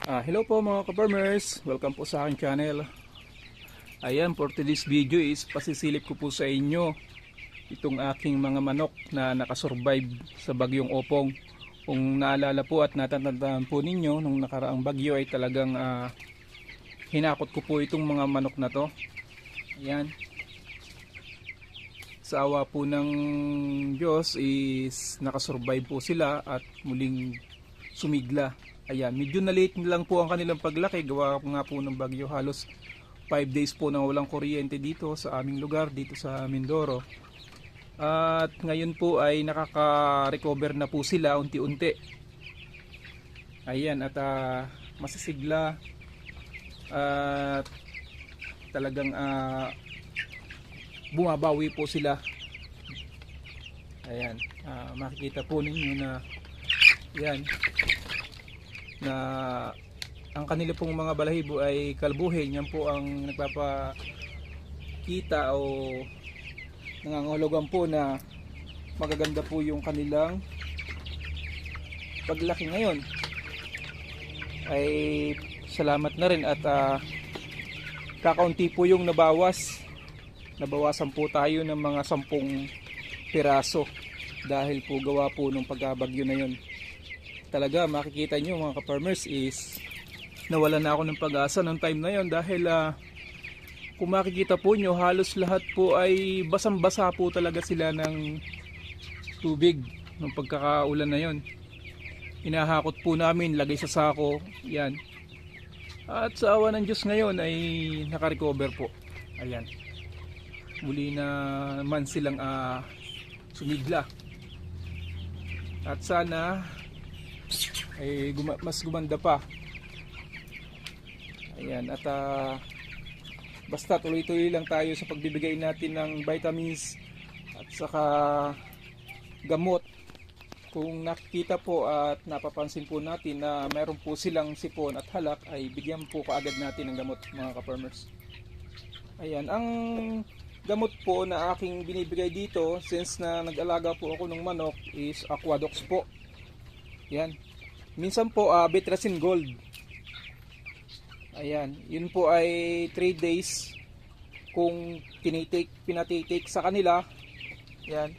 Hello po mga ka-farmers, welcome po sa aking channel. Ayan, for today's video is pasisilip ko po sa inyo itong aking mga manok na nakasurvive sa bagyong Opong. Kung naalala po at natatandaan po ninyo, nung nakaraang bagyo ay talagang hinakot ko po itong mga manok na to. Ayan, sa awa po ng Diyos is nakasurvive po sila at muling sumigla. Ayan, medyo na late lang po ang kanilang paglaki, gawa nga po ng bagyo. Halos 5 days po na walang kuryente dito sa aming lugar, dito sa Mindoro. At ngayon po ay nakaka-recover na po sila unti-unti. Ayan, at masisigla at talagang bumabawi po sila. Ayan, makikita po ninyo na yan, na ang kanila pong mga balahibo ay kalbuhin. Yan po ang nagpapakita o nangangahulugan po na magaganda po yung kanilang paglaki ngayon. Ay salamat na rin at kakaunti po yung nabawasan po tayo ng mga 10 piraso dahil po gawa po ng pagkabagyo na yun. Talaga makikita nyo mga ka-farmers is nawala na ako ng pag-asa ng time na yon dahil kung makikita po nyo halos lahat po ay basang-basa po talaga sila ng tubig ng pagkakaulan na yon. Inahakot po namin, lagay sa sako, yan. At sa awa ng Diyos ngayon ay nakarecover po. Ayan, muli na man silang sumigla at sana ay mas gumanda pa. Ayan, at basta tuloy-tuloy lang tayo sa pagbibigay natin ng vitamins at saka gamot. Kung nakikita po at napapansin po natin na meron po silang sipon at halak, ay bigyan po kaagad natin ng gamot mga ka-farmers. Ayan, ang gamot po na aking binibigay dito, since na nag-alaga po ako ng manok, is Aquadox po. Yan. Minsan po Betracin Gold. Ayan, yun po ay 3 days kung pinatitik sa kanila. Yan.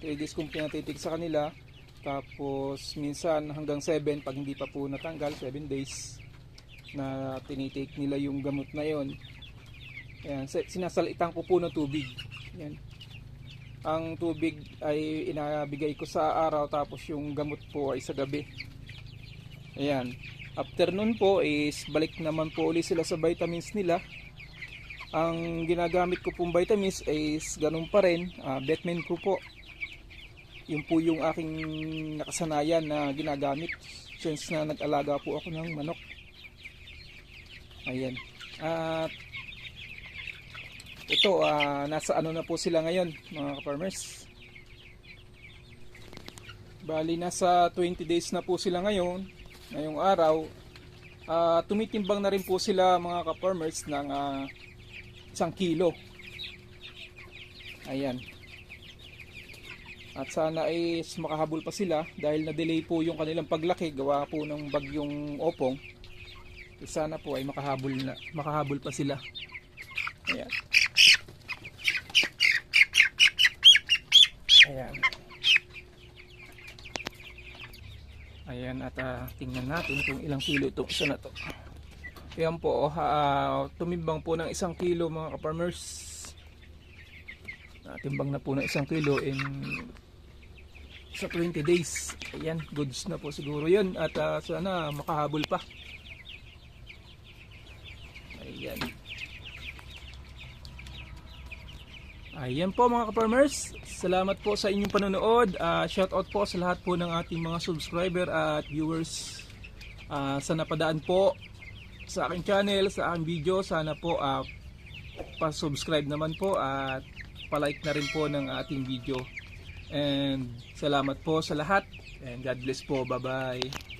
3 days kung pinatitik sa kanila. Tapos minsan hanggang 7 pag hindi pa po natanggal, 7 days na tinitik nila yung gamot na yon. Ayan, sinasalitan ko po ng tubig. Yan. Ang tubig ay inabigay ko sa araw, tapos yung gamot po ay sa gabi. Ayan. After nun po is balik naman po ulit sila sa vitamins nila. Ang ginagamit ko pong vitamins is ganun pa rin, Betmen Pro po. Yun po yung aking nakasanayan na ginagamit since na nag-alaga po ako ng manok. Ayan. At ito, nasa ano na po sila ngayon mga ka-farmers. Bali nasa 20 days na po sila ngayong araw. Tumitimbang na rin po sila mga ka-farmers ng 1 kilo. Ayan. At sana ay makahabol pa sila dahil na-delay po yung kanilang paglaki gawa po ng bagyong Opong. Sana po ay makahabol pa sila. Ayan. Ayan. Ayan, at tingnan natin kung ilang kilo itong isa na to. Ayan po, tumimbang po ng 1 kilo mga ka-farmers. Timbang na po ng 1 kilo in sa 20 days. Ayan, goods na po siguro yun. At sana makahabol pa. Ayan. Ayan po mga ka-farmers, salamat po sa inyong panonood. Shoutout po sa lahat po ng ating mga subscriber at viewers sa napadaan po sa aking channel, sa aking video. Sana po pa-subscribe naman po at pa-like na rin po ng ating video. And salamat po sa lahat and God bless po. Bye bye.